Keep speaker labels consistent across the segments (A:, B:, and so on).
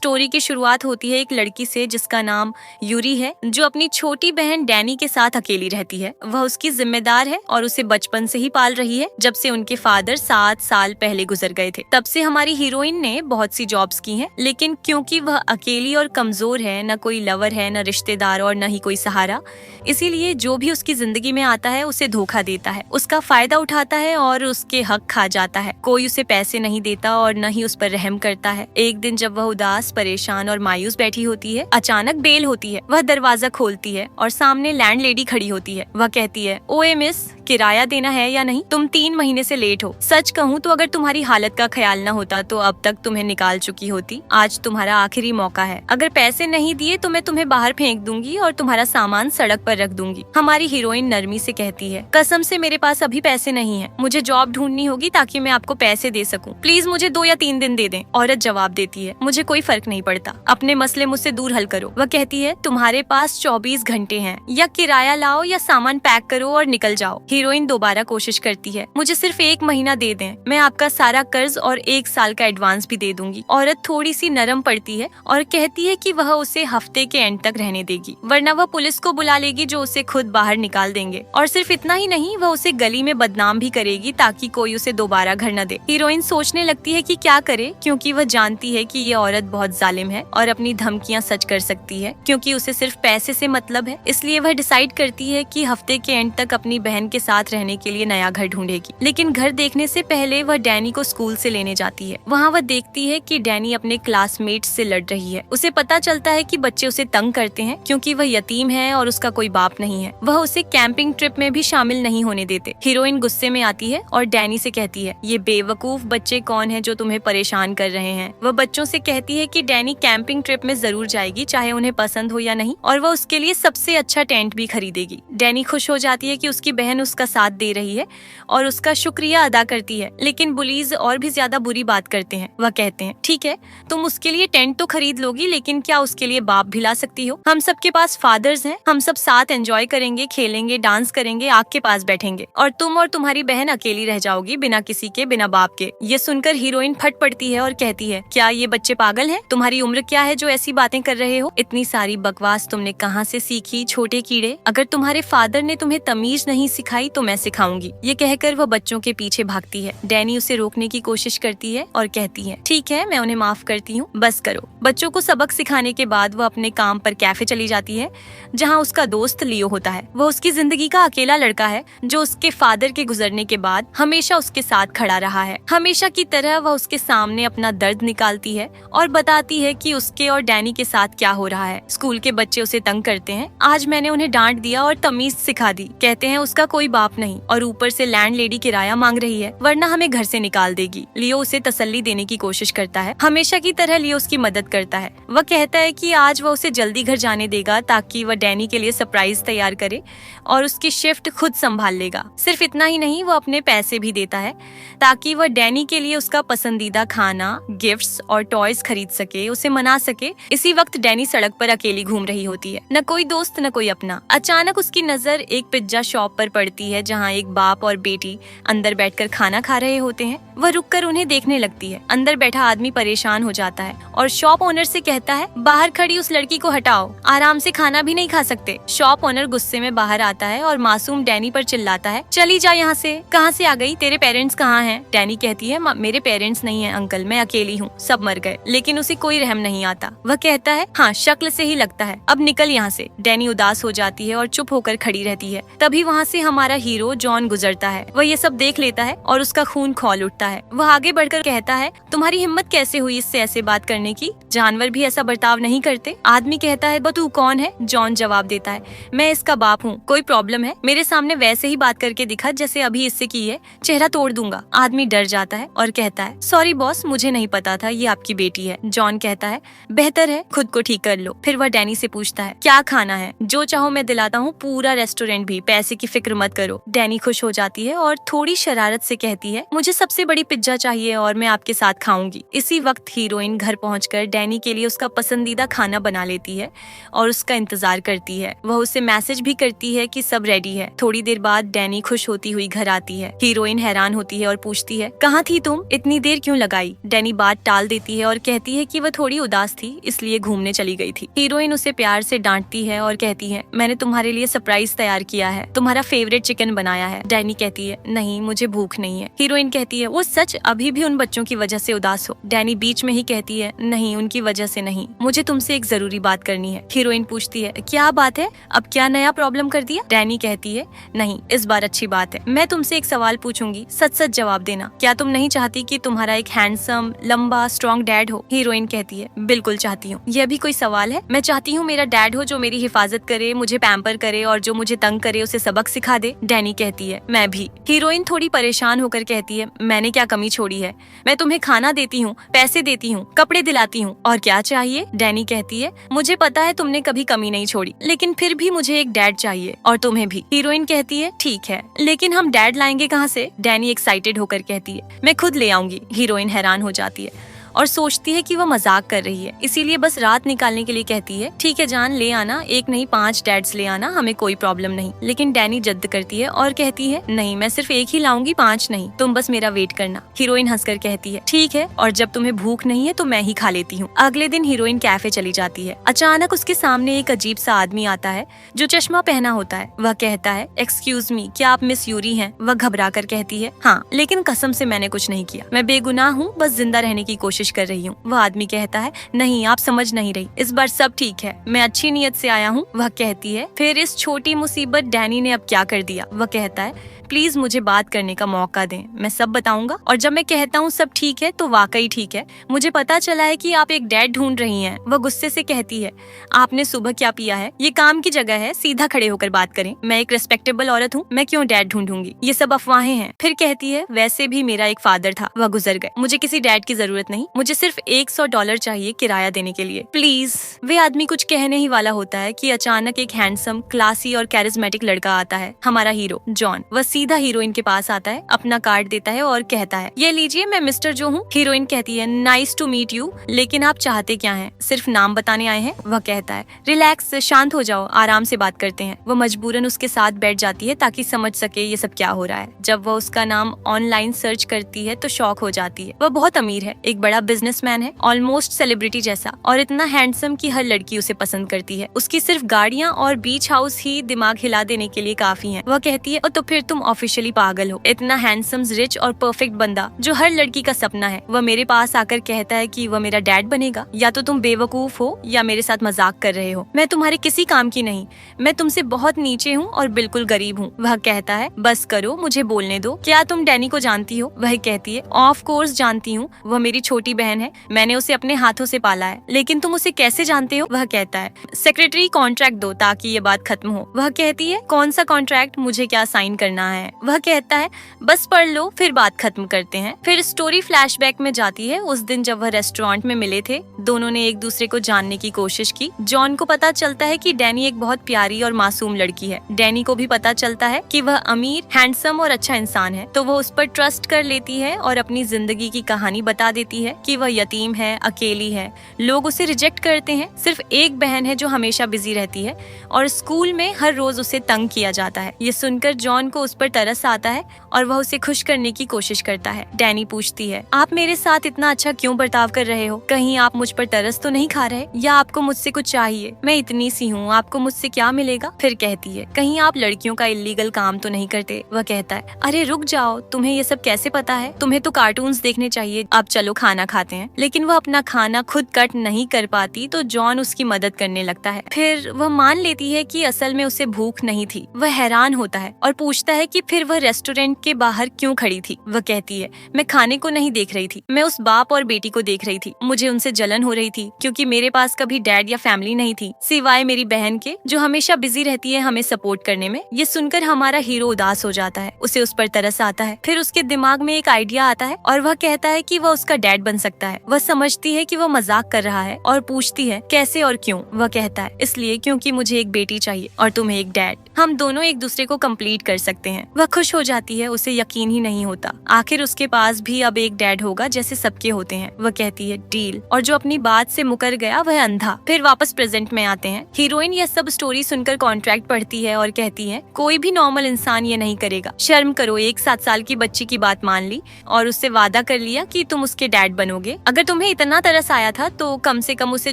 A: Story की शुरुआत होती है एक लड़की से जिसका नाम यूरी है, जो अपनी छोटी बहन डैनी के साथ अकेली रहती है। वह उसकी जिम्मेदार है और उसे बचपन से ही पाल रही है, जब से उनके फादर 7 साल पहले गुजर गए थे। तब से हमारी हीरोइन ने बहुत सी जॉब्स की हैं, लेकिन क्योंकि वह अकेली और कमजोर है, न कोई लवर है, न रिश्तेदार और न ही कोई सहारा, इसीलिए जो भी उसकी जिंदगी में आता है उसे धोखा देता है, उसका फायदा उठाता है और उसके हक खा जाता है। कोई उसे पैसे नहीं देता और न ही उस पर रहम करता है। एक दिन जब वह उदास, परेशान और मायूस बैठी होती है, अचानक बेल होती है। वह दरवाजा खोलती है और सामने लैंडलेडी खड़ी होती है। वह कहती है, ओए मिस, किराया देना है या नहीं? तुम 3 महीने से लेट हो। सच कहूँ तो अगर तुम्हारी हालत का ख्याल न होता तो अब तक तुम्हें निकाल चुकी होती। आज तुम्हारा आखिरी मौका है। अगर पैसे नहीं दिए तो मैं तुम्हें बाहर फेंक दूंगी और तुम्हारा सामान सड़क पर रख दूंगी। हमारी हीरोइन नरमी से कहती है, कसम से मेरे पास अभी पैसे नहीं है। मुझे जॉब ढूंढनी होगी ताकि मैं आपको पैसे दे सकूं। प्लीज मुझे 2 या 3 दिन दे दें। औरत जवाब देती है, मुझे कोई फर्क नहीं पड़ता। अपने मसले मुझसे दूर हल करो। वह कहती है, तुम्हारे पास 24 घंटे हैं। या किराया लाओ या सामान पैक करो और निकल जाओ। हीरोइन दोबारा कोशिश करती है, मुझे सिर्फ 1 महीना दे दें। मैं आपका सारा कर्ज और 1 साल का एडवांस भी दे दूंगी। औरत थोड़ी सी नरम पड़ती है और कहती है कि वह उसे हफ्ते के एंड तक रहने देगी, वरना वह पुलिस को बुला लेगी जो उसे खुद बाहर निकाल देंगे। और सिर्फ इतना ही नहीं, वह उसे गली में बदनाम भी करेगी ताकि कोई उसे दोबारा घर न दे। हीरोइन सोचने लगती है कि क्या करे, क्योंकि वह जानती है कि ये औरत बहुत जालिम है और अपनी धमकियां सच कर सकती है, क्योंकि उसे सिर्फ पैसे से मतलब है। इसलिए वह डिसाइड करती है कि हफ्ते के एंड तक अपनी बहन के साथ रहने के लिए नया घर ढूंढेगी। लेकिन घर देखने से पहले वह डैनी को स्कूल से लेने जाती है। वहाँ वह देखती है कि डैनी अपने क्लासमेट से लड़ रही है। उसे पता चलता है कि बच्चे उसे तंग करते हैं क्योंकि वह यतीम है और उसका कोई बाप नहीं है। वह उसे कैंपिंग ट्रिप में भी शामिल नहीं होने देते। हीरोइन गुस्से में आती है और डैनी से कहती है, ये बेवकूफ बच्चे कौन है जो तुम्हें परेशान कर रहे हैं? वह बच्चों से कहती है कि डैनी कैंपिंग ट्रिप में जरूर जाएगी, चाहे उन्हें पसंद हो या नहीं, और वह उसके लिए सबसे अच्छा टेंट भी खरीदेगी। डैनी खुश हो जाती है कि उसकी बहन उसका साथ दे रही है और उसका शुक्रिया अदा करती है। लेकिन बुलीज और भी ज्यादा बुरी बात करते हैं। वह कहते हैं, ठीक है, तुम उसके लिए टेंट तो खरीद लोगी, लेकिन क्या उसके लिए बाप भी ला सकती हो? हम सबके पास फादर्स हैं। हम सब साथ एंजॉय करेंगे, खेलेंगे, डांस करेंगे, आग के पास बैठेंगे, और तुम और तुम्हारी बहन अकेली रह जाओगी, बिना किसी के, बिना बाप के। ये सुनकर हीरोइन फट पड़ती है और कहती है, क्या ये बच्चे पागल हैं? तुम्हारी उम्र क्या है जो ऐसी बातें कर रहे हो? इतनी सारी बकवास तुमने कहाँ से सीखी, छोटे कीड़े? अगर तुम्हारे फादर ने तुम्हें तमीज नहीं सिखाई तो मैं सिखाऊंगी। ये कहकर वह बच्चों के पीछे भागती है। डैनी उसे रोकने की कोशिश करती है और कहती है, ठीक है, मैं उन्हें माफ करती हूँ, बस करो। बच्चों को सबक सिखाने के बाद वह अपने काम पर कैफे चली जाती है, जहाँ उसका दोस्त लियो होता है। वह उसकी जिंदगी का अकेला लड़का है जो उसके फादर के गुजरने के बाद हमेशा उसके साथ खड़ा रहा है। हमेशा की तरह वह उसके सामने अपना दर्द निकालती है और बताती है कि उसके और डैनी के साथ क्या हो रहा है। स्कूल के बच्चे उसे तंग करते हैं। आज मैंने उन्हें डांट दिया और तमीज सिखा दी। कहते हैं उसका कोई बाप नहीं और ऊपर से लैंडलेडी किराया मांग रही है, वरना हमें घर से निकाल देगी। लियो उसे तसल्ली देने की कोशिश करता है। हमेशा की तरह लियो उसकी मदद करता है। वह कहता है कि आज वह उसे जल्दी घर जाने देगा ताकि वह डैनी के लिए सरप्राइज तैयार करे और उसकी शिफ्ट खुद संभाल लेगा। सिर्फ इतना ही नहीं, वह अपने पैसे भी देता है ताकि वह डैनी के लिए उसका पसंदीदा खाना, गिफ्ट्स और टॉयज खरीद सके, उसे मना सके। इसी वक्त डैनी सड़क पर अकेली घूम रही होती है, न कोई दोस्त न कोई अपना। अचानक उसकी नजर एक पिज्जा शॉप पर पड़ती है जहाँ एक बाप और बेटी अंदर बैठकर खाना खा रहे होते हैं। वह रुककर उन्हें देखने लगती है। अंदर बैठा आदमी परेशान हो जाता है और शॉप ओनर से कहता है, बाहर खड़ी उस लड़की को हटाओ, आराम से खाना भी नहीं खा सकते। शॉप ओनर गुस्से में बाहर आता है और मासूम डैनी पर चिल्लाता है, चली जा यहाँ से। कहाँ से आ गई? तेरे पेरेंट्स कहाँ हैं? डैनी कहती है, मेरे पेरेंट्स नहीं है अंकल, मैं अकेली हूँ, सब मर गए। लेकिन उसे कोई रहम नहीं आता। वह कहता है, हाँ, शक्ल से ही लगता है, अब निकल यहाँ से। डैनी उदास हो जाती है और चुप होकर खड़ी रहती है। तभी वहाँ से हमारा हीरो जॉन गुजरता है। वह ये सब देख लेता है और उसका खून खौल उठता है। वह आगे बढ़कर कहता है, तुम्हारी हिम्मत कैसे हुई इससे ऐसे बात करने की? जानवर भी ऐसा बर्ताव नहीं करते। आदमी कहता है, तू कौन है? जॉन जवाब देता है, मैं इसका बाप हूँ। कोई प्रॉब्लम है? मेरे सामने वैसे ही बात करके दिखा जैसे अभी इससे की है, चेहरा तोड़ दूंगा। आदमी डर जाता है और कहता है, सॉरी बॉस, मुझे नहीं पता था ये आपकी बेटी है। जॉन कहता है, बेहतर है खुद को ठीक कर लो। फिर वह डैनी से पूछता है, क्या खाना है? जो चाहो मैं दिलाता हूँ, पूरा रेस्टोरेंट भी, पैसे की फिक्र मत करो। डैनी खुश हो जाती है और थोड़ी शरारत से कहती है, मुझे सबसे बड़ी पिज्जा चाहिए और मैं आपके साथ खाऊंगी। इसी वक्त हीरोइन घर पहुंचकर डैनी के लिए उसका पसंदीदा खाना बना लेती है और उसका इंतजार करती है। वह उसे मैसेज भी करती है कि सब रेडी है। थोड़ी देर बाद डैनी खुश होती हुई घर आती है। हीरोइन हैरान होती है और पूछती है, कहाँ थी तुम? इतनी देर क्यों लगाई? डैनी बात टाल देती है और कहती है कि वह थोड़ी उदास थी, इसलिए घूमने चली गई थी। हीरोइन उसे प्यार से डांटती है और कहती है, मैंने तुम्हारे लिए सरप्राइज तैयार किया है, तुम्हारा फेवरेट चिकन बनाया है। डैनी कहती है, नहीं मुझे भूख नहीं है। हीरोइन कहती है, वो सच अभी भी उन बच्चों की वजह से उदास हो? डैनी बीच में ही कहती है, नहीं उनकी वजह से नहीं, मुझे तुमसे एक जरूरी बात करनी है। हीरोइन पूछती है, क्या बात है? अब क्या नया प्रॉब्लम कर दिया? डैनी कहती है, नहीं इस बार अच्छी बात है, मैं तुमसे एक सवाल पूछूंगी, सच सच जवाब देना। क्या तुम नहीं चाहती कि तुम्हारा एक हैंडसम, लंबा, स्ट्रॉन्ग डैड हो? हीरोइन कहती है, बिल्कुल चाहती हूँ। यह भी कोई सवाल है? मैं चाहती हूँ मेरा डैड हो जो मेरी हिफाजत करे, मुझे पैम्पर करे और जो मुझे तंग करे उसे सबक सिखा दे। डैनी कहती है, मैं भी। हीरोइन थोड़ी परेशान होकर कहती है, मैंने क्या कमी छोड़ी है? मैं तुम्हें खाना देती हूँ, पैसे देती हूँ, कपड़े दिलाती हूँ, और क्या चाहिए? डैनी कहती है, मुझे पता है तुमने कभी कमी नहीं छोड़ी, लेकिन फिर भी मुझे एक डैड चाहिए, और तुम्हें भी। हीरोइन कहती है, ठीक है, लेकिन हम डैड लाएंगे कहाँ से? डैनी एक्साइटेड होकर कहती है, मैं खुद ले आऊंगी। हीरोइन हैरान हो जाती है और सोचती है कि वह मजाक कर रही है, इसीलिए बस रात निकालने के लिए कहती है, ठीक है जान, ले आना, एक नहीं 5 डैड्स ले आना, हमें कोई प्रॉब्लम नहीं। लेकिन डैनी जिद करती है और कहती है, नहीं मैं सिर्फ एक ही लाऊंगी, 5 नहीं, तुम बस मेरा वेट करना। हीरोइन हंसकर कहती है, ठीक है, और जब तुम्हें भूख नहीं है तो मैं ही खा लेती हूँ। अगले दिन हीरोइन कैफे चली जाती है। अचानक उसके सामने एक अजीब सा आदमी आता है जो चश्मा पहना होता है। वह कहता है, एक्सक्यूज मी, क्या आप मिस यूरी हैं? वह घबरा कर कहती है, हाँ, लेकिन कसम से मैंने कुछ नहीं किया, मैं बेगुनाह हूँ, बस जिंदा रहने की कोशिश कर रही हूँ। वह आदमी कहता है, नहीं आप समझ नहीं रही, इस बार सब ठीक है, मैं अच्छी नीयत से आया हूँ। वह कहती है, फिर इस छोटी मुसीबत डैनी ने अब क्या कर दिया? वह कहता है, प्लीज मुझे बात करने का मौका दें, मैं सब बताऊंगा, और जब मैं कहता हूँ सब ठीक है तो वाकई ठीक है। मुझे पता चला है कि आप एक डैड ढूंढ रही हैं। वह गुस्से से कहती है, आपने सुबह क्या पिया है? ये काम की जगह है, सीधा खड़े होकर बात करें। मैं एक रिस्पेक्टेबल औरत हूँ, मैं क्यों डैड ढूंढूंगी? ये सब अफवाहें हैं। फिर कहती है, वैसे भी मेरा एक फादर था, वह गुजर गए, मुझे किसी डैड की जरूरत नहीं, मुझे सिर्फ $100 चाहिए किराया देने के लिए, प्लीज। वे आदमी कुछ कहने ही वाला होता है कि अचानक एक हैंडसम, क्लासी और कैरिज्मेटिक लड़का आता है, हमारा हीरो जॉन। वह सीधा हीरोइन के पास आता है, अपना कार्ड देता है और कहता है, ये लीजिए, मैं मिस्टर जो हूँ। हीरोइन कहती है, नाइस टू मीट यू, लेकिन आप चाहते क्या हैं? सिर्फ नाम बताने आए हैं? वह कहता है, रिलैक्स, शांत हो जाओ, आराम से बात करते हैं। वह मजबूरन उसके साथ बैठ जाती है ताकि समझ सके ये सब क्या हो रहा है। जब वह उसका नाम ऑनलाइन सर्च करती है तो शॉक हो जाती है। वह बहुत अमीर है, एक बड़ा बिजनेसमैन है, ऑलमोस्ट सेलिब्रिटी जैसा, और इतना हैंडसम कि हर लड़की उसे पसंद करती है। उसकी सिर्फ गाड़ियाँ और बीच हाउस ही दिमाग हिला देने के लिए काफी है। वह कहती है, तो फिर तुम ऑफिशियली पागल हो, इतना हैंडसम, रिच और परफेक्ट बंदा जो हर लड़की का सपना है, वह मेरे पास आकर कहता है कि वह मेरा डैड बनेगा। या तो तुम बेवकूफ हो या मेरे साथ मजाक कर रहे हो। मैं तुम्हारे किसी काम की नहीं, मैं तुमसे बहुत नीचे हूँ और बिल्कुल गरीब हूँ। वह कहता है, बस करो, मुझे बोलने दो। क्या तुम डैनी को जानती हो? वह कहती है, ऑफ कोर्स जानती हूँ, वह मेरी छोटी बहन है, मैंने उसे अपने हाथों से पाला है। लेकिन तुम उसे कैसे जानते हो? वह कहता है, सेक्रेटरी कॉन्ट्रैक्ट दो ताकि ये बात खत्म हो। वह कहती है, कौन सा कॉन्ट्रैक्ट, मुझे क्या साइन करना है? वह कहता है, बस पढ़ लो, फिर बात खत्म करते हैं। फिर स्टोरी फ्लैशबैक में जाती है उस दिन जब वह रेस्टोरेंट में मिले थे। दोनों ने एक दूसरे को जानने की कोशिश की। जॉन को पता चलता है कि डैनी एक बहुत प्यारी और मासूम लड़की है। डैनी को भी पता चलता है कि वह अमीर, हैंडसम और अच्छा इंसान है, तो वह उस पर ट्रस्ट कर लेती है और अपनी जिंदगी की कहानी बता देती है कि वह यतीम है, अकेली है, लोग उसे रिजेक्ट करते हैं, सिर्फ एक बहन है जो हमेशा बिजी रहती है और स्कूल में हर रोज उसे तंग किया जाता है। ये सुनकर जॉन को उस पर तरस आता है और वह उसे खुश करने की कोशिश करता है। डैनी पूछती है, आप मेरे साथ इतना अच्छा क्यों बर्ताव कर रहे हो? कहीं आप मुझ पर तरस तो नहीं खा रहे, या आपको मुझसे कुछ चाहिए? मैं इतनी सी हूँ, आपको मुझसे क्या मिलेगा? फिर कहती है, कहीं आप लड़कियों का इलीगल काम तो नहीं करते? वह कहता है, अरे रुक जाओ, तुम्हें ये सब कैसे पता है? तुम्हें तो कार्टून्स देखने चाहिए, अब चलो खाना खाते हैं। लेकिन वह अपना खाना खुद कट नहीं कर पाती तो जॉन उसकी मदद करने लगता है। फिर वह मान लेती है कि असल में उसे भूख नहीं थी। वह हैरान होता है और पूछता है कि फिर वह रेस्टोरेंट के बाहर क्यों खड़ी थी? वह कहती है, मैं खाने को नहीं देख रही थी, मैं उस बाप और बेटी को देख रही थी। मुझे उनसे जलन हो रही थी क्योंकि मेरे पास कभी डैड या फैमिली नहीं थी सिवाय मेरी बहन के, जो हमेशा बिजी रहती है हमें सपोर्ट करने में। ये सुनकर हमारा हीरो उदास हो जाता है, उसे उस पर तरस आता है। फिर उसके दिमाग में एक आइडिया आता है और वह कहता है कि वह उसका डैड बन सकता है। वह समझती है कि वह मजाक कर रहा है और पूछती है, कैसे और क्यों? वह कहता है, इसलिए क्योंकि मुझे एक बेटी चाहिए और तुम्हें एक डैड। हम दोनों एक दूसरे को कंप्लीट कर सकते हैं। हैं। वह खुश हो जाती है, उसे यकीन ही नहीं होता। आखिर उसके पास भी अब एक डैड होगा जैसे सबके होते हैं। वह कहती है डील, और जो अपनी बात से मुकर गया वह अंधा। फिर वापस प्रेजेंट में आते हैं। हीरोइन यह सब स्टोरी सुनकर कॉन्ट्रैक्ट पढ़ती है और कहती है कोई भी नॉर्मल इंसान ये नहीं करेगा। शर्म करो, एक 7 साल की बच्ची की बात मान ली और उससे वादा कर लिया कि तुम उसके डैड बनोगे। अगर तुम्हें इतना तरस आया था तो कम से कम उसे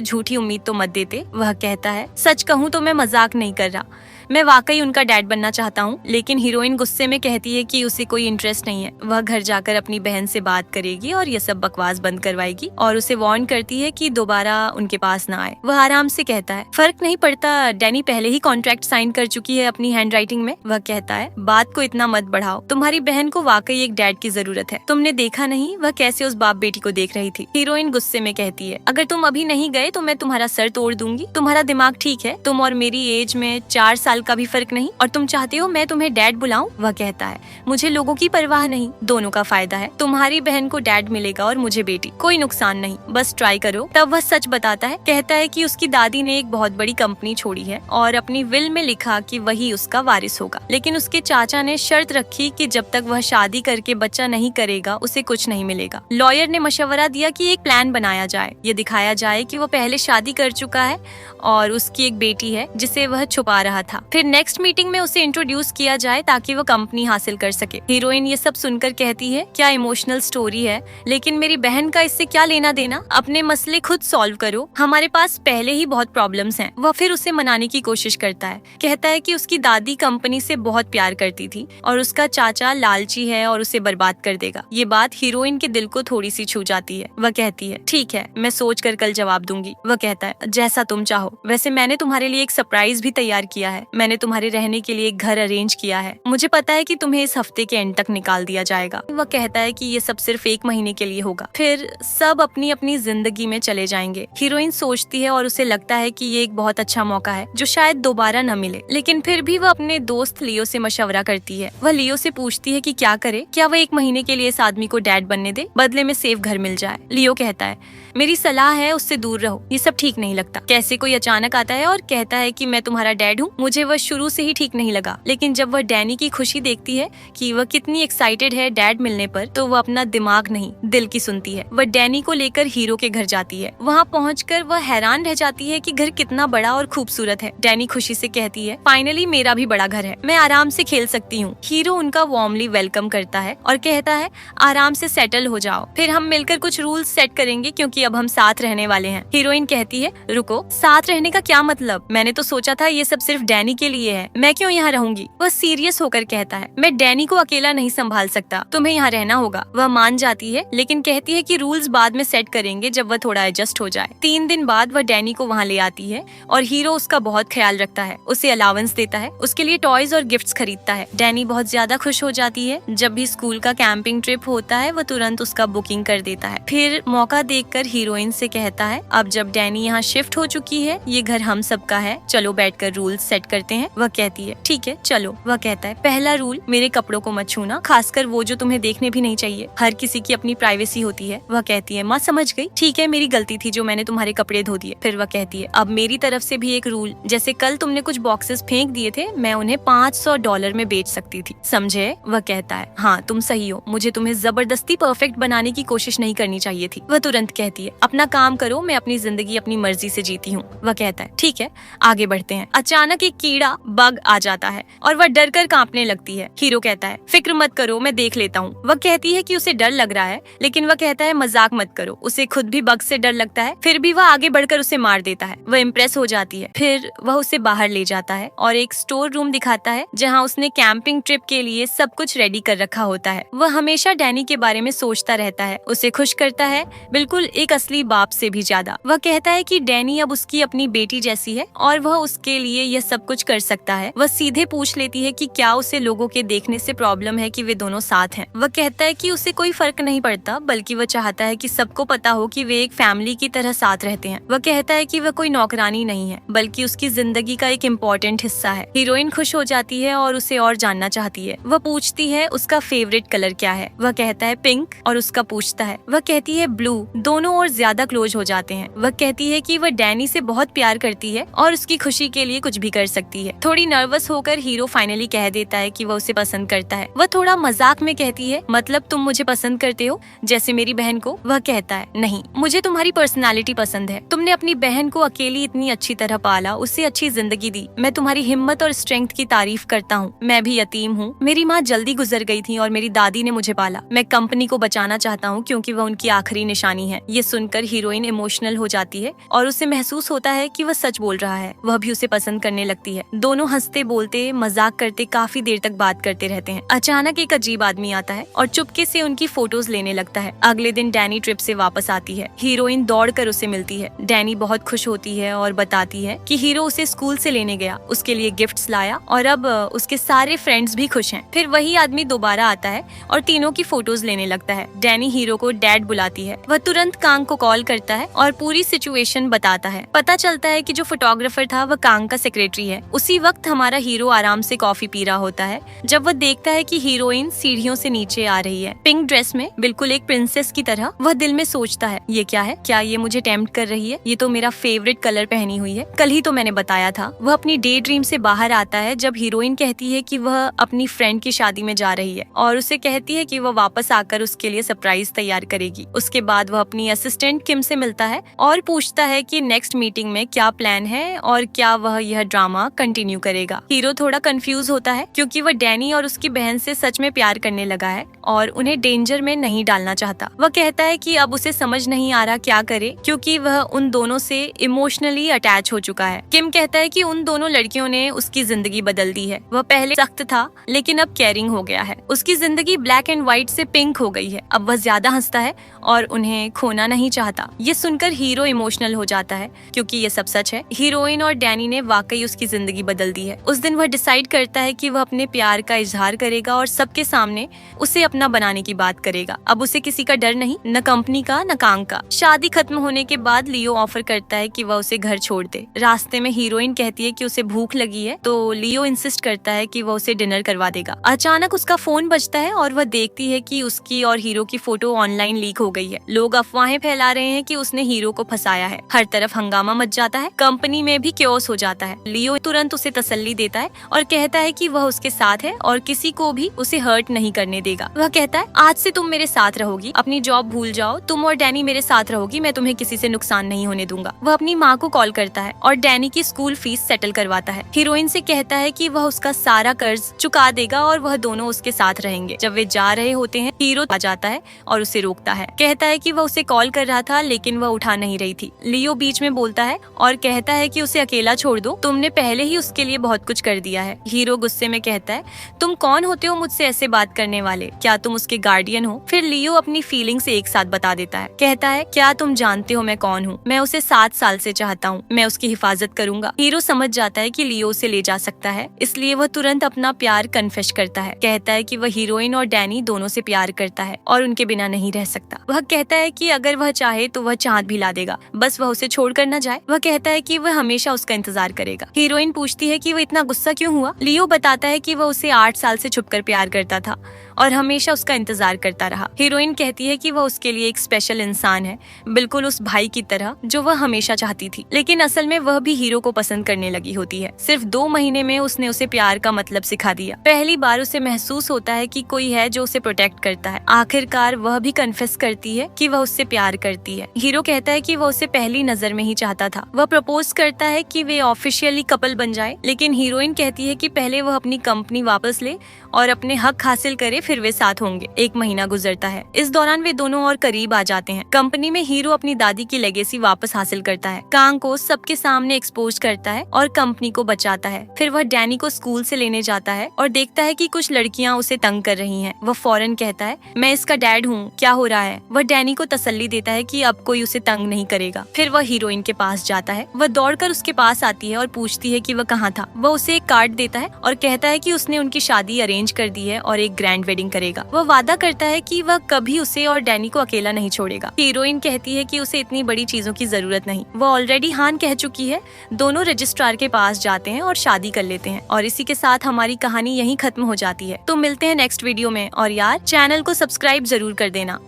A: झूठी उम्मीद तो मत देते। वह कहता है सच कहूँ तो मैं मजाक नहीं कर रहा, मैं वाकई उनका डैड बनना चाहता हूँ। लेकिन हीरोइन गुस्से में कहती है कि उसे कोई इंटरेस्ट नहीं है। वह घर जाकर अपनी बहन से बात करेगी और ये सब बकवास बंद करवाएगी और उसे वार्न करती है कि दोबारा उनके पास ना आए। वह आराम से कहता है फर्क नहीं पड़ता, डैनी पहले ही कॉन्ट्रैक्ट साइन कर चुकी है अपनी हैंडराइटिंग में। वह कहता है बात को इतना मत बढ़ाओ, तुम्हारी बहन को वाकई एक डैड की जरूरत है। तुमने देखा नहीं वह कैसे उस बाप बेटी को देख रही थी। हीरोइन गुस्से में कहती है अगर तुम अभी नहीं गए तो मैं तुम्हारा सर तोड़ दूंगी। तुम्हारा दिमाग ठीक है, तुम और मेरी एज में 4 साल का भी फर्क नहीं, और तुम चाहते हो मैं तुम्हें डैड बुलाऊं। वह कहता है मुझे लोगों की परवाह नहीं, दोनों का फायदा है। तुम्हारी बहन को डैड मिलेगा और मुझे बेटी, कोई नुकसान नहीं, बस ट्राई करो। तब वह सच बताता है, कहता है कि उसकी दादी ने एक बहुत बड़ी कंपनी छोड़ी है और अपनी विल में लिखा कि वही उसका वारिस होगा। लेकिन उसके चाचा ने शर्त रखी कि जब तक वह शादी करके बच्चा नहीं करेगा उसे कुछ नहीं मिलेगा। लॉयर ने मशवरा दिया कि एक प्लान बनाया जाए, ये दिखाया जाए कि वह पहले शादी कर चुका है और उसकी एक बेटी है जिसे वह छुपा रहा था। फिर नेक्स्ट मीटिंग में उसे इंट्रोड्यूस किया जाए ताकि वह कंपनी हासिल कर सके। हीरोइन ये सब सुनकर कहती है क्या इमोशनल स्टोरी है, लेकिन मेरी बहन का इससे क्या लेना देना, अपने मसले खुद सॉल्व करो, हमारे पास पहले ही बहुत प्रॉब्लम्स हैं। वह फिर उसे मनाने की कोशिश करता है, कहता है कि उसकी दादी कंपनी से बहुत प्यार करती थी और उसका चाचा लालची है और उसे बर्बाद कर देगा। ये बात हीरोइन के दिल को थोड़ी सी छू जाती है। वह कहती है ठीक है, मैं सोच कर कल जवाब दूंगी। वह कहता है जैसा तुम चाहो, वैसे मैंने तुम्हारे लिए एक सरप्राइज भी तैयार किया है। मैंने तुम्हारे रहने के लिए एक घर अरेंज किया है। मुझे पता है कि तुम्हें इस हफ्ते के एंड तक निकाल दिया जाएगा। वह कहता है कि ये सब सिर्फ 1 महीने के लिए होगा, फिर सब अपनी अपनी जिंदगी में चले जाएंगे। हीरोइन सोचती है और उसे लगता है कि ये एक बहुत अच्छा मौका है जो शायद दोबारा न मिले। लेकिन फिर भी वह अपने दोस्त लियो से मशवरा करती है। वह लियो से पूछती है कि क्या करे, क्या वह 1 महीने के लिए इस आदमी को डैड बनने दे, बदले में सेफ घर मिल जाए। लियो कहता है मेरी सलाह है उससे दूर रहो, ये सब ठीक नहीं लगता। कैसे कोई अचानक आता है और कहता है कि मैं तुम्हारा डैड हूँ। मुझे वह शुरू से ही ठीक नहीं लगा, लेकिन जब वह डैनी की खुशी देखती है कि वह कितनी एक्साइटेड है डैड मिलने पर, तो वह अपना दिमाग नहीं दिल की सुनती है। वह डैनी को लेकर हीरो के घर जाती है। वहाँ पहुंचकर वह हैरान रह जाती है कि घर कितना बड़ा और खूबसूरत है। डैनी खुशी से कहती है फाइनली मेरा भी बड़ा घर है, मैं आराम से खेल सकती हूँ। हीरो उनका वार्मली वेलकम करता है और कहता है आराम से सेटल हो जाओ, फिर हम मिलकर कुछ रूल्स सेट करेंगे क्योंकि अब हम साथ रहने वाले हैं। हीरोइन कहती है रुको, साथ रहने का क्या मतलब, मैंने तो सोचा था ये सब सिर्फ डैनी के लिए है, मैं क्यों यहाँ रहूंगी। वह सीरियस होकर कहता है मैं डैनी को अकेला नहीं संभाल सकता, तुम्हें यहाँ रहना होगा। वह मान जाती है लेकिन कहती है कि रूल्स बाद में सेट करेंगे जब वह थोड़ा एडजस्ट हो जाए। 3 दिन बाद वह डैनी को वहाँ ले आती है और हीरो उसका बहुत ख्याल रखता है, उसे अलावेंस देता है, उसके लिए टॉयज और गिफ्ट्स खरीदता है। डैनी बहुत ज्यादा खुश हो जाती है। जब भी स्कूल का कैंपिंग ट्रिप होता है वह तुरंत उसका बुकिंग कर देता है। फिर मौका देखकर हीरोइन से कहता है अब जब डैनी यहाँ शिफ्ट हो चुकी है ये घर हम सबका है, चलो बैठकर रूल्स सेट करते हैं। वह कहती है ठीक है चलो। वह कहता है पहला रूल, मेरे कपड़ों को मत छूना, खासकर वो जो तुम्हें देखने भी नहीं चाहिए। हर किसी की अपनी प्राइवेसी होती है। वह कहती है माँ समझ गई, ठीक है मेरी गलती थी जो मैंने तुम्हारे कपड़े धो दिए। फिर वह कहती है अब मेरी तरफ से भी एक रूल, जैसे कल तुमने कुछ बॉक्सेस फेंक दिए थे, मैं उन्हें $500 में बेच सकती थी, समझे। वह कहता है हाँ तुम सही हो, मुझे तुम्हें जबरदस्ती परफेक्ट बनाने की कोशिश नहीं करनी चाहिए थी। वह तुरंत कहती है अपना काम करो, मैं अपनी जिंदगी अपनी मर्जी से जीती हूँ। वह कहता है ठीक है आगे बढ़ते हैं। अचानक एक कीड़ा बग आ जाता है और वह डर कर कांपने लगती है। हीरो कहता है फिक्र मत करो मैं देख लेता हूँ। वह कहती है कि उसे डर लग रहा है, लेकिन वह कहता है मजाक मत करो, उसे खुद भी बग से डर लगता है। फिर भी वह आगे बढ़कर उसे मार देता है। वह इम्प्रेस हो जाती है। फिर वह उसे बाहर ले जाता है और एक स्टोर रूम दिखाता है जहाँ उसने कैंपिंग ट्रिप के लिए सब कुछ रेडी कर रखा होता है। वह हमेशा डैनी के बारे में सोचता रहता है, उसे खुश करता है, बिल्कुल एक असली बाप से भी ज्यादा। वह कहता है कि डैनी अब उसकी अपनी बेटी जैसी है और वह उसके लिए यह सब कुछ कर सकता है। वह सीधे पूछ लेती है कि क्या उसे लोगों के देखने से प्रॉब्लम है कि वे दोनों साथ हैं। वह कहता है कि उसे कोई फर्क नहीं पड़ता, बल्कि वह चाहता है कि सबको पता हो कि वे एक फैमिली की तरह साथ रहते हैं। वह कहता है कि वह कोई नौकरानी नहीं है, बल्कि उसकी जिंदगी का एक इम्पोर्टेंट हिस्सा है। हीरोइन खुश हो जाती है और उसे और जानना चाहती है। वह पूछती है उसका फेवरेट कलर क्या है। वह कहता है पिंक और उसका पूछता है। वह कहती है ब्लू। दोनों और ज्यादा क्लोज हो जाते हैं। वह कहती है कि वह डैनी से बहुत प्यार करती है और उसकी खुशी के लिए कुछ भी कर सकती है। थोड़ी नर्वस होकर हीरो फाइनली कह देता है कि वह उसे पसंद करता है। वह थोड़ा मजाक में कहती है, मतलब तुम मुझे पसंद करते हो जैसे मेरी बहन को? वह कहता है, नहीं, मुझे तुम्हारी पर्सनालिटी पसंद है। तुमने अपनी बहन को अकेली इतनी अच्छी तरह पाला, उससे अच्छी जिंदगी दी। मैं तुम्हारी हिम्मत और स्ट्रेंथ की तारीफ करता हूँ। मैं भी यतीम हूँ, मेरी माँ जल्दी गुजर गई थी और मेरी दादी ने मुझे पाला। मैं कंपनी को बचाना चाहता हूँ क्योंकि वह उनकी आखिरी निशानी है। ये सुनकर हीरोइन इमोशनल हो जाती है और उसे महसूस होता है कि वह सच बोल रहा है। वह भी उसे पसंद करने लगती है। दोनों हंसते बोलते मजाक करते काफी देर तक बात करते रहते हैं। अचानक एक अजीब आदमी आता है और चुपके से उनकी फोटोज लेने लगता है। अगले दिन डैनी ट्रिप से वापस आती है। हीरोइन दौड़कर उसे मिलती है। डैनी बहुत खुश होती है और बताती है कि हीरो उसे स्कूल से लेने गया, उसके लिए गिफ्ट्स लाया और अब उसके सारे फ्रेंड्स भी खुश हैं। फिर वही आदमी दोबारा आता है और तीनों की फोटोज लेने लगता है। डैनी हीरो को डैड बुलाती है। वह तुरंत कांग को कॉल करता है और पूरी सिचुएशन बताता है। पता चलता है कि जो फोटोग्राफर था वह कांग का सेक्रेटरी है। उसी वक्त हमारा हीरो आराम से कॉफी पी रहा होता है जब वह देखता है कि हीरोइन सीढ़ियों से नीचे आ रही है, पिंक ड्रेस में, बिल्कुल एक प्रिंसेस की तरह। वह दिल में सोचता है, ये क्या है? क्या ये मुझे टेम्प्ट कर रही है? ये तो मेरा फेवरेट कलर पहनी हुई है, कल ही तो मैंने बताया था। वह अपनी डे ड्रीम से बाहर आता है जब हीरोइन कहती है कि वह अपनी फ्रेंड की शादी में जा रही है और उसे कहती है कि वह वापस आकर उसके लिए सरप्राइज तैयार करेगी। उसके बाद वह अपनी असिस्टेंट किम से मिलता है और पूछता है कि नेक्स्ट मीटिंग में क्या प्लान है और क्या वह यह ड्रामा कंटिन्यू करेगा। हीरो थोड़ा कंफ्यूज होता है क्योंकि वह डैनी और उसकी बहन से सच में प्यार करने लगा है और उन्हें डेंजर में नहीं डालना चाहता। वह कहता है कि अब उसे समझ नहीं आ रहा क्या करे क्योंकि वह उन दोनों से इमोशनली अटैच हो चुका है। किम कहता है कि उन दोनों लड़कियों ने उसकी जिंदगी बदल दी है। वह पहले सख्त था लेकिन अब केयरिंग हो गया है। उसकी जिंदगी ब्लैक एंड व्हाइट से पिंक हो गई है। अब वह ज्यादा हंसता है और उन्हें खोना नहीं चाहता। ये सुनकर हीरो इमोशनल हो जाता है क्योंकि ये सब सच है। हीरोइन और डैनी ने वाकई उसकी जिंदगी बदल दी है। उस दिन वह डिसाइड करता है कि वह अपने प्यार का इजहार करेगा और सबके सामने उसे अपना बनाने की बात करेगा। अब उसे किसी का डर नहीं, न कंपनी का न कांग का। शादी खत्म होने के बाद लियो ऑफर करता है कि वह उसे घर छोड़ दे। रास्ते में हीरोइन कहती है कि उसे भूख लगी है तो लियो इंसिस्ट करता है कि वह उसे डिनर करवा देगा। अचानक उसका फोन बजता है और वह देखती है कि उसकी और हीरो की फोटो ऑनलाइन लीक हो गई है। लोग अफवाहें फैला रहे हैं कि उसने हीरो को फंसाया है। हर तरफ हंगामा मच जाता है। कंपनी में भी क्योस हो जाता है। लियो तुरंत उसे तसल्ली देता है और कहता है कि वह उसके साथ है और किसी को भी उसे हर्ट नहीं करने देगा। वह कहता है, आज से तुम मेरे साथ रहोगी, अपनी जॉब भूल जाओ, तुम और डैनी मेरे साथ रहोगी, मैं तुम्हें किसी से नुकसान नहीं होने दूंगा। वह अपनी माँ को कॉल करता है और डैनी की स्कूल फीस सेटल करवाता है। हीरोइन से कहता है कि वह उसका सारा कर्ज चुका देगा और वह दोनों उसके साथ रहेंगे। जब वे जा रहे होते हैं हीरो आ जाता है और उसे रोकता है। कहता है कि वह उसे कॉल कर रहा था लेकिन वह उठा नहीं रही थी। लियो बीच में बोलता है और कहता है कि उसे अकेला छोड़ दो, तुमने पहले ही उसके लिए बहुत कुछ कर दिया है। हीरो गुस्से में कहता है, तुम कौन होते हो मुझसे ऐसे बात करने वाले? क्या तुम उसके गार्डियन हो? फिर लियो अपनी फीलिंग्स एक साथ बता देता है। कहता है, क्या तुम जानते हो मैं कौन हूँ? मैं उसे 7 साल से चाहता हूँ, मैं उसकी हिफाजत करूंगा। हीरो समझ जाता है कि लियो उसे ले जा सकता है, इसलिए वह तुरंत अपना प्यार कन्फेस करता है। कहता है कि वह हीरोइन और डैनी दोनों से प्यार करता है और उनके बिना नहीं रह सकता। वह कहता है कि अगर वह चाहे तो वह चांद भी ला देगा, बस वह उसे छोड़कर न जाए। वह कहता है कि वह हमेशा उसका इंतजार करेगा। हीरोइन पूछती है कि वह इतना गुस्सा क्यों हुआ? लियो बताता है कि वह उसे 8 साल से छुपकर प्यार करता था और हमेशा उसका इंतजार करता रहा। हीरोइन कहती है कि वह उसके लिए एक स्पेशल इंसान है, बिल्कुल उस भाई की तरह जो वह हमेशा चाहती थी। लेकिन असल में वह भी हीरो को पसंद करने लगी होती है। सिर्फ 2 महीने में उसने उसे प्यार का मतलब सिखा दिया। पहली बार उसे महसूस होता है कि कोई है जो उसे प्रोटेक्ट करता है। आखिरकार वह भी कन्फेस करती है कि वह उससे प्यार करती है। हीरो कहता है कि वह उसे पहली नजर में ही चाहता था। वह प्रपोज करता है कि वे ऑफिशियली कपल बन जाए, लेकिन हीरोइन कहती है कि पहले वह अपनी कंपनी वापस ले और अपने हक हासिल करे, फिर वे साथ होंगे। 1 महीना गुजरता है। इस दौरान वे दोनों और करीब आ जाते हैं। कंपनी में हीरो अपनी दादी की लेगेसी वापस हासिल करता है, कांग को सबके सामने एक्सपोज करता है और कंपनी को बचाता है। फिर वह डैनी को स्कूल से लेने जाता है और देखता है कि कुछ लड़कियां उसे तंग कर रही हैं। वह फौरन कहता है, मैं इसका डैड हूँ, क्या हो रहा है? वह डैनी को तसल्ली देता है कि अब कोई उसे तंग नहीं करेगा। फिर वह हीरोइन के पास जाता है। वह दौड़कर उसके पास आती है और पूछती है कि वह कहाँ था। वह उसे एक कार्ड देता है और कहता है कि उसने उनकी शादी अरेंज कर दी है और एक ग्रैंड वेडिंग करेगा। वह वादा करता है कि वह कभी उसे और डैनी को अकेला नहीं छोड़ेगा। हीरोइन कहती है कि उसे इतनी बड़ी चीजों की जरूरत नहीं, वह ऑलरेडी हान कह चुकी है। दोनों रजिस्ट्रार के पास जाते हैं और शादी कर लेते हैं और इसी के साथ हमारी कहानी यहीं खत्म हो जाती है। तो मिलते हैं नेक्स्ट वीडियो में और यार चैनल को सब्सक्राइब जरूर कर देना।